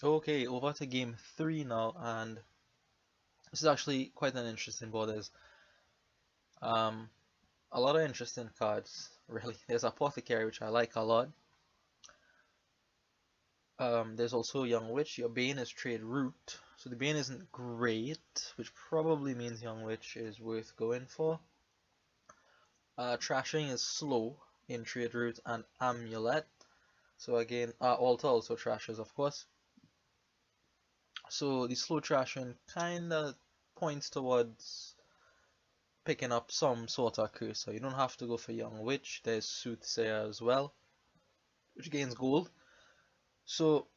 Okay, over to game 3 now, and this is actually quite an interesting board. There's um, a lot of interesting cards, really. There's Apothecary, which I like a lot. There's also Young Witch. Your Bane is Trade Route, so the Bane isn't great, which probably means Young Witch is worth going for. Trashing is slow in Trade Route and Amulet, so again, Altar also trashes, of course. So the slow trashing kinda points towards picking up some sort of curse. So you don't have to go for Young Witch. There's Soothsayer as well, which gains gold. So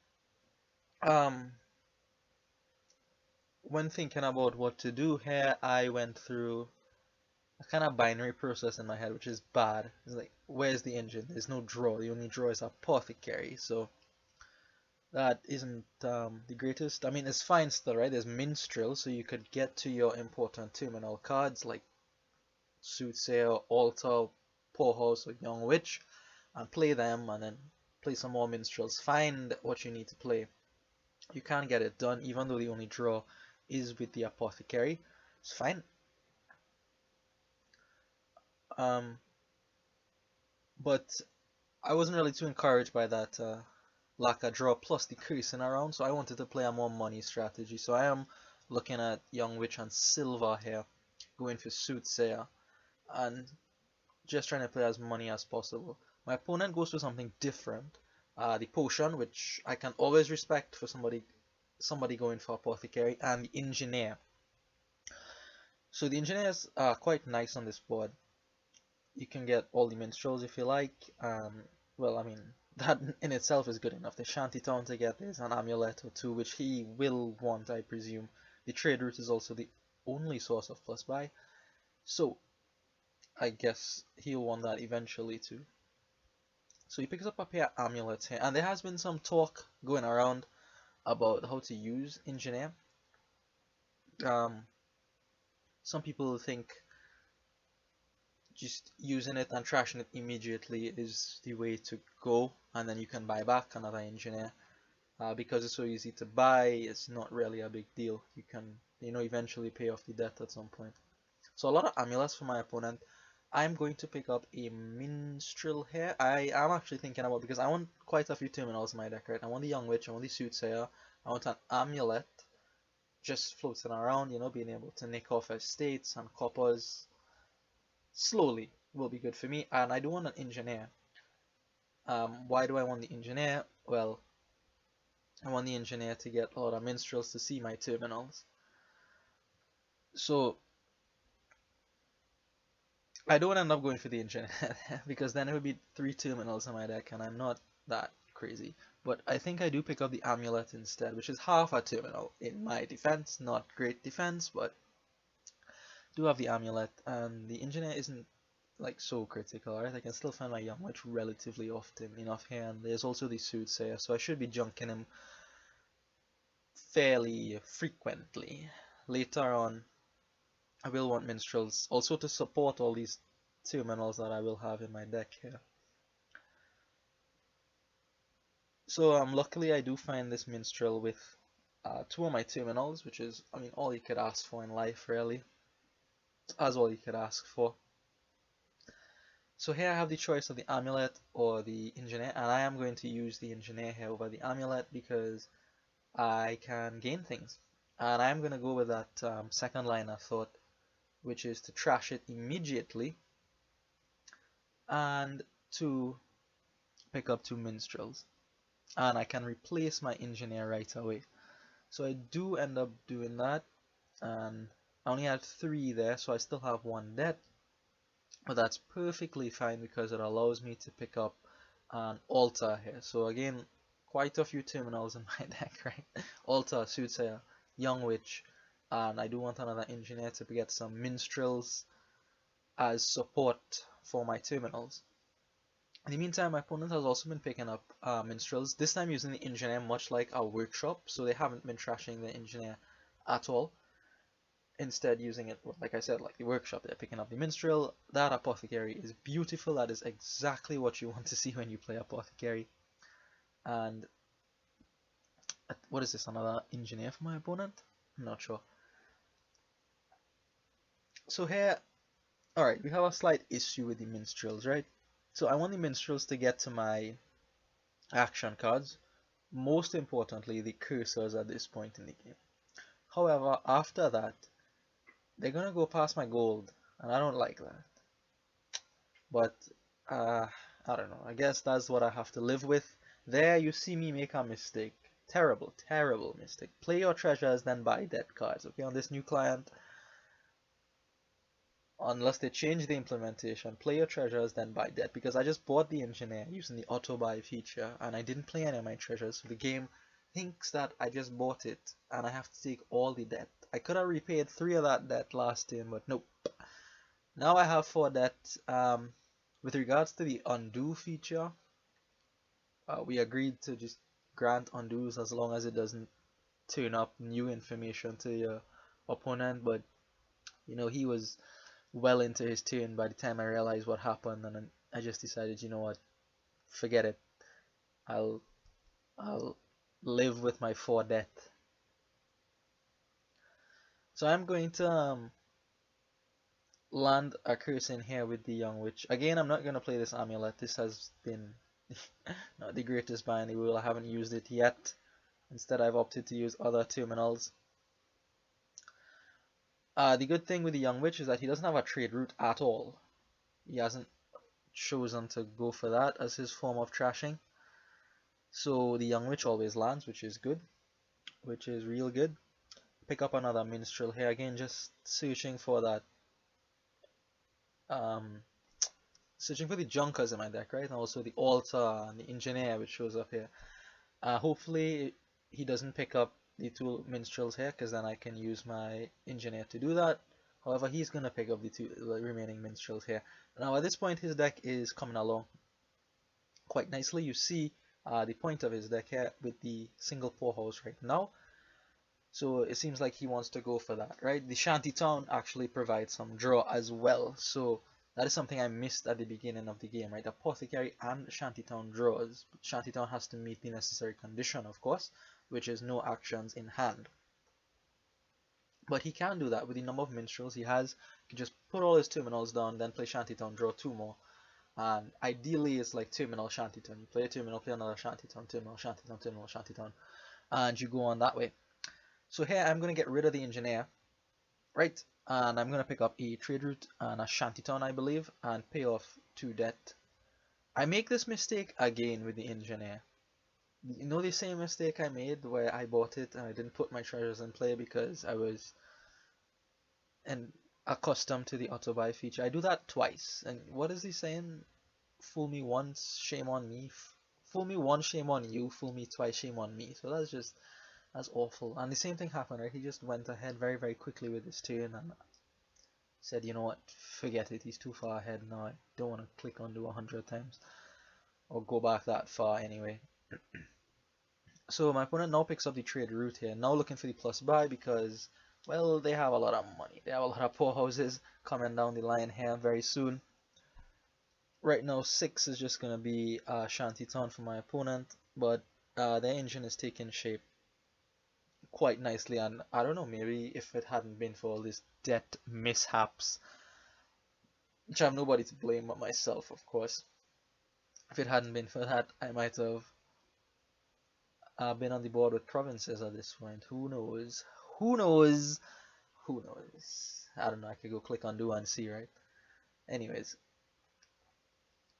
um, when thinking about what to do here, I went through a kind of binary process in my head, which is bad. It's like, where's the engine? There's no draw. The only draw is Apothecary. So that isn't the greatest. I mean, it's fine still, right? There's Minstrel, so you could get to your important terminal cards like Soothsayer, Altar, Poorhouse, or Young Witch, and play them, and then play some more Minstrels. Find what you need to play. You can't get it done, even though the only draw is with the Apothecary. It's fine. Um, but I wasn't really too encouraged by that lack of draw plus decreasing around, so I wanted to play a more money strategy. So I am looking at Young Witch and Silver here, going for Soothsayer, and just trying to play as money as possible. My opponent goes for something different. The Potion, which I can always respect for somebody going for Apothecary, and the Engineer. So the Engineers are quite nice on this board. You can get all the Minstrels if you like. Well, I mean, that in itself is good enough. The Shantytown to get is an amulet or two, which he will want, I presume. The trade route is also the only source of plus buy, so I guess he'll want that eventually too. So he picks up a pair of amulets here, and there has been some talk going around about how to use Engineer. Um, some people think just using it and trashing it immediately is the way to go, and then you can buy back another Engineer. Because it's so easy to buy, it's not really a big deal. You can, eventually pay off the debt at some point. So a lot of amulets for my opponent. I'm going to pick up a Minstrel here. I am actually thinking about, because I want quite a few terminals in my deck, right? I want the Young Witch, I want the Soothsayer, I want an amulet just floating around, being able to nick off estates and coppers slowly will be good for me. And I do want an Engineer. Why do I want the Engineer? Well, I want the Engineer to get a lot of Minstrels to see my terminals. So I don't end up going for the Engineer because then it would be 3 terminals in my deck, and I'm not that crazy. But I think I do pick up the Amulet instead, which is half a terminal in my defense. Not great defense, but do have the Amulet, and the Engineer isn't like so critical, right? I can still find my Young Witch relatively often enough here, and there's also the Soothsayer, so I should be junking him fairly frequently. Later on, I will want Minstrels also to support all these terminals that I will have in my deck here. So luckily I do find this Minstrel with 2 of my terminals, which is, I mean, all you could ask for in life, really. As all you could ask for. So here I have the choice of the Amulet or the Engineer, and I am going to use the Engineer here over the Amulet because I can gain things. And I'm going to go with that second line of thought, which is to trash it immediately and to pick up 2 Minstrels. And I can replace my Engineer right away. So I do end up doing that, and I only had 3 there, so I still have 1 dead. But that's perfectly fine because it allows me to pick up an Altar here. So again, quite a few terminals in my deck, right? Altar, Soothsayer, Young Witch, and I do want another Engineer to get some Minstrels as support for my terminals. In the meantime, my opponent has also been picking up Minstrels, this time using the Engineer much like our Workshop, so they haven't been trashing the Engineer at all. Instead using it, like I said, like the Workshop, they're picking up the Minstrel. That Apothecary is beautiful. That is exactly what you want to see when you play Apothecary. And What is this? Another engineer for my opponent? I'm not sure. So here, alright, we have a slight issue with the minstrels, right? So I want the minstrels to get to my action cards. Most importantly, the cursors at this point in the game. However, after that, they're gonna go past my gold, and I don't like that. But uh, I don't know. I guess that's what I have to live with. There, you see me make a mistake. Terrible, terrible mistake. Play your treasures, then buy dead cards. Okay, on this new client, unless they change the implementation, play your treasures, then buy dead. Because I just bought the engineer using the auto buy feature, and I didn't play any of my treasures, so the game thinks that I just bought it, and I have to take all the debt. I could have repaid 3 of that debt last time, but nope. Now I have 4 debt. With regards to the undo feature, we agreed to just grant undos as long as it doesn't turn up new information to your opponent, but you know, he was well into his turn by the time I realized what happened, and then I just decided, you know what, forget it. I'll I'll live with my 4 debt. So I'm going to land a curse in here with the young witch. Again, I'm not going to play this amulet. This has been not the greatest buy in the world. I haven't used it yet. Instead, I've opted to use other terminals. The good thing with the young witch is that he doesn't have a trade route at all. He hasn't chosen to go for that as his form of trashing. So the young witch always lands, which is good, which is real good. Pick up another minstrel here again, just searching for that. Searching for the junkers in my deck, right? And also the altar and the engineer, which shows up here. Hopefully he doesn't pick up the 2 minstrels here, because then I can use my engineer to do that. However, he's going to pick up the 2 remaining minstrels here. Now at this point his deck is coming along quite nicely. You see the point of his deck here with the single poorhouse right now. So it seems like he wants to go for that, right? The shantytown actually provides some draw as well. So that is something I missed at the beginning of the game, right? Apothecary and shantytown draws. Shantytown has to meet the necessary condition, of course, which is no actions in hand. But he can do that with the number of minstrels he has. He can just put all his terminals down, then play shantytown, draw 2 more. And ideally it's like terminal shantytown. You play a terminal, play another shantytown, terminal shantytown, terminal shantytown, and you go on that way. So here I'm going to get rid of the engineer, right? And I'm going to pick up a trade route and a shantytown, I believe, and pay off 2 debt. I make this mistake again with the engineer. You know the same mistake I made where I bought it and I didn't put my treasures in play because I was accustomed to the auto buy feature. I do that twice. And what is he saying? Fool me once, shame on me. Fool me once, shame on you. Fool me twice, shame on me. So that's awful. And the same thing happened, right? He just went ahead very, very quickly with his turn and said, you know what, forget it. He's too far ahead now. I don't want to click undo 100 times or go back that far anyway. So my opponent now picks up the trade route here, now looking for the plus buy because, well, they have a lot of money. They have a lot of poorhouses coming down the line here very soon. Right now 6 is just going to be shantytown for my opponent, but their engine is taking shape quite nicely, and I don't know, maybe if it hadn't been for all these debt mishaps, which I have nobody to blame but myself, of course. If it hadn't been for that, I might have been on the board with provinces at this point. Who knows? Who knows? Who knows? I don't know. I could go click undo and see, right? Anyways,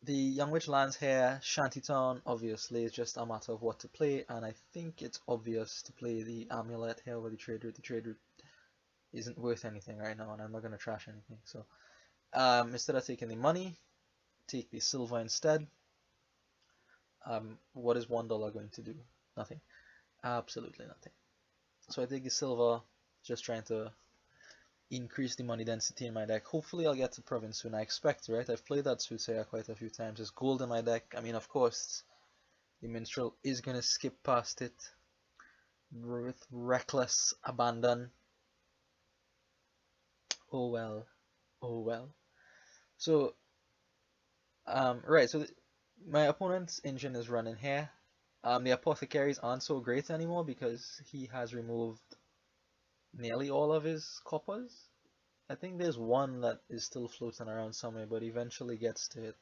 the Young Witch lands here. Shantytown, obviously, is just a matter of what to play, and I think it's obvious to play the amulet here with the trade route. The trade route isn't worth anything right now, and I'm not going to trash anything. So instead of taking the money, take the silver instead. What is $1 going to do? Nothing. Absolutely nothing. So I take the silver, just trying to increase the money density in my deck. Hopefully I'll get to province soon. I expect, right? I've played that soothsayer quite a few times. There's gold in my deck. I mean, of course, the minstrel is going to skip past it with reckless abandon. Oh well. Oh well. So, right, so my opponent's engine is running here. The apothecaries aren't so great anymore because he has removed nearly all of his coppers. I think there's one that is still floating around somewhere, but eventually gets to it.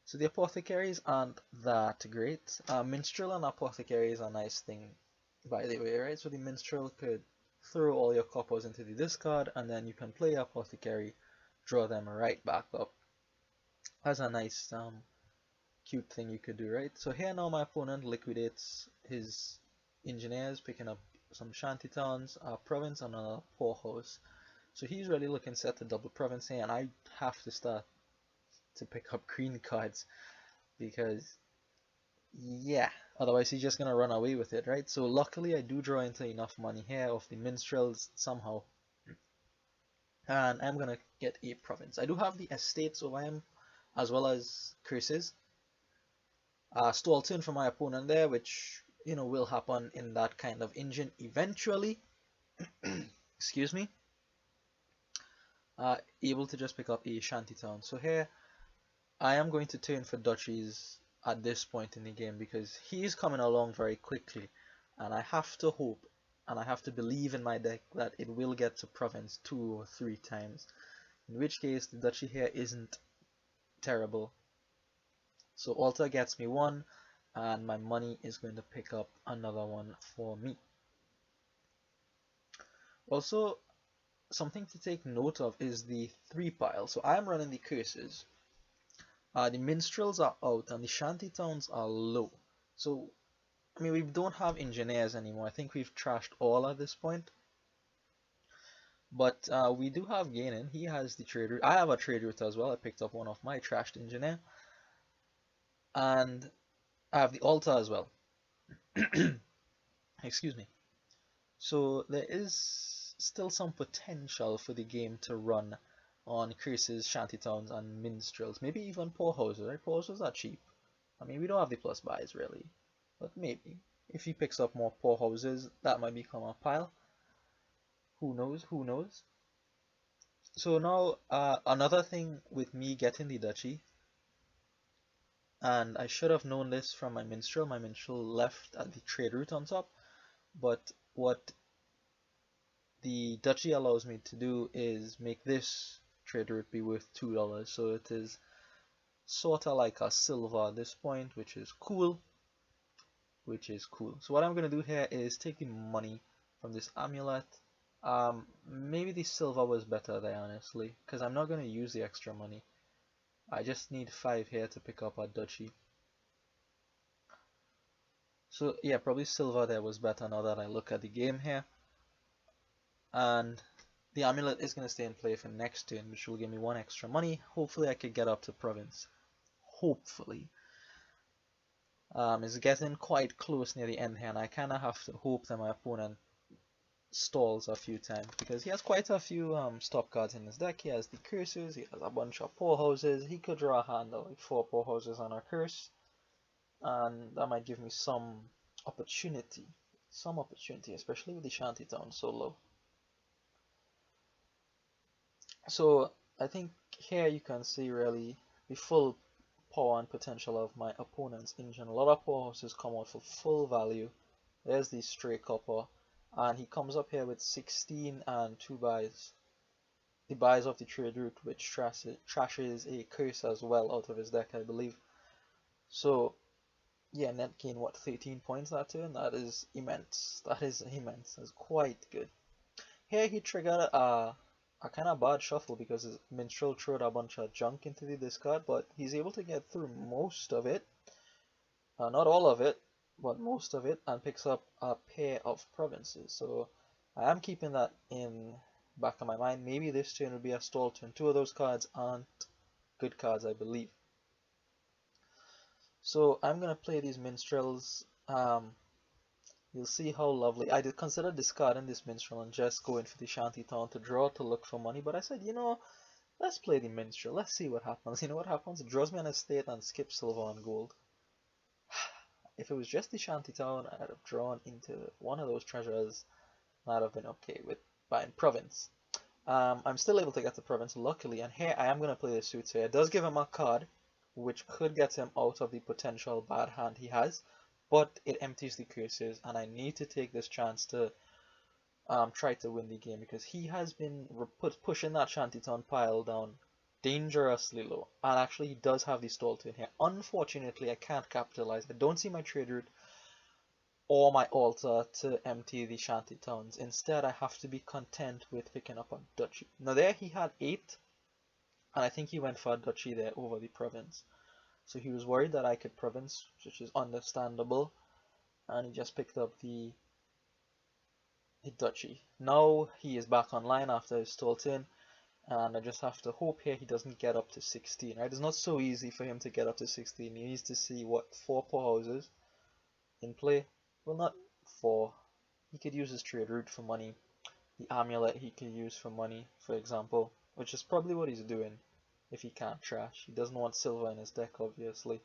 So the apothecaries aren't that great. Minstrel and apothecary is a nice thing, by the way, right? So the minstrel could throw all your coppers into the discard, and then you can play apothecary, draw them right back up. That's a nice, cute thing you could do, right? So here now my opponent liquidates his engineers, picking up some shantytowns, a province, and a poorhouse. So he's really looking set to double province here, and I have to start to pick up green cards because, yeah, otherwise he's just gonna run away with it, right? So luckily I do draw into enough money here of the minstrels somehow, and I'm gonna get a province. I do have the estates over him as well as curses. Stall turn for my opponent there, which will happen in that kind of engine eventually. Excuse me. Able to just pick up a shantytown. So here I am going to turn for duchies at this point in the game because he's coming along very quickly, and I have to hope and I have to believe in my deck that it will get to province 2 or 3 times, in which case the duchy here isn't terrible. So Alta gets me 1, and my money is going to pick up another one for me. Also, something to take note of is the 3 pile. So I am running the curses. The minstrels are out and the shantytowns are low. So, I mean, we don't have engineers anymore. I think we've trashed all at this point. But we do have Gainin. He has the trade route. I have a trade route as well. I picked up one of my trashed engineer. And I have the altar as well. Excuse me. So there is still some potential for the game to run on curses, shantytowns, and minstrels. Maybe even poorhouses, right? Poorhouses are cheap. I mean, we don't have the plus buys really, but maybe. If he picks up more poorhouses, that might become a pile. Who knows? Who knows? So now, another thing with me getting the duchy, and I should have known this from my minstrel. My minstrel left at the trade route on top, but what the duchy allows me to do is make this trade route be worth $2, so it is sort of like a silver at this point, which is cool. So what I'm going to do here is take the money from this amulet. Maybe the silver was better there, honestly, because I'm not going to use the extra money. I just need 5 here to pick up a duchy. So yeah, probably silver there was better now that I look at the game here. And the amulet is going to stay in play for next turn, which will give me 1 extra money. Hopefully I could get up to province. Hopefully. It's getting quite close near the end here, and I kind of have to hope that my opponent stalls a few times, because he has quite a few stop cards in his deck. He has the curses, he has a bunch of poorhouses. He could draw a hand of like 4 poorhouses on a curse, and that might give me some opportunity, especially with the shantytown so low. So I think here you can see really the full power and potential of my opponent's engine. A lot of powerhouses come out for full value. There's the stray copper, and he comes up here with 16 and 2 buys. The buys of the trade route, which trashes a curse as well out of his deck, I believe. So yeah, net gain what, 13 points that turn? That is immense. That's quite good. Here he triggered a kind of bad shuffle because his minstrel threw a bunch of junk into the discard, but he's able to get through most of it. Not all of it, but most of it, and picks up a pair of provinces. So I am keeping that in back of my mind. Maybe this turn will be a stall turn. 2 of those cards aren't good cards, I believe. So I'm gonna play these minstrels. You'll see how lovely. I did consider discarding this minstrel and just going for the shantytown to draw to look for money, but I said, let's play the minstrel. Let's see what happens. You know what happens? It draws me an estate and skips silver and gold. If it was just the shantytown, I'd have drawn into one of those treasures. I'd have been okay with buying province. I'm still able to get the province, luckily, and here I am going to play the suits here. It does give him a card, which could get him out of the potential bad hand he has, but it empties the curses, and I need to take this chance to try to win the game because he has been pushing that shantytown pile down dangerously low, and actually he does have the stall turn here. Unfortunately, I can't capitalize. I don't see my trade route or my altar to empty the shantytowns. Instead, I have to be content with picking up a duchy. Now there he had 8, and I think he went for a duchy there over the province. So he was worried that I could province, which is understandable, and he just picked up the duchy. Now he is back online after his stall turn, and I just have to hope here he doesn't get up to 16, right? It's not so easy for him to get up to 16. He needs to see, what, 4 powerhouses in play? Well, not 4. He could use his trade route for money. The amulet he could use for money, for example, which is probably what he's doing if he can't trash. He doesn't want silver in his deck, obviously.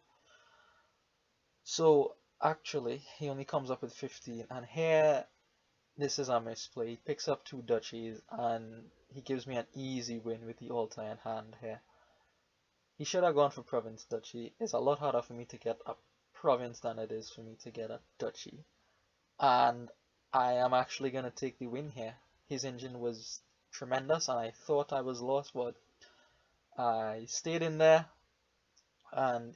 So, actually, he only comes up with 15, and here, this is a misplay. He picks up 2 duchies, and he gives me an easy win with the altar in hand here. He should have gone for province duchy. It's a lot harder for me to get a province than it is for me to get a duchy. And I am actually going to take the win here. His engine was tremendous, and I thought I was lost, but I stayed in there, and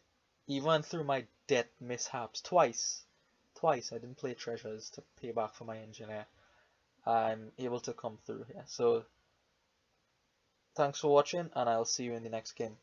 even through my debt mishaps twice I didn't play treasures to pay back for my engineer. I'm able to come through here. So thanks for watching, and I'll see you in the next game.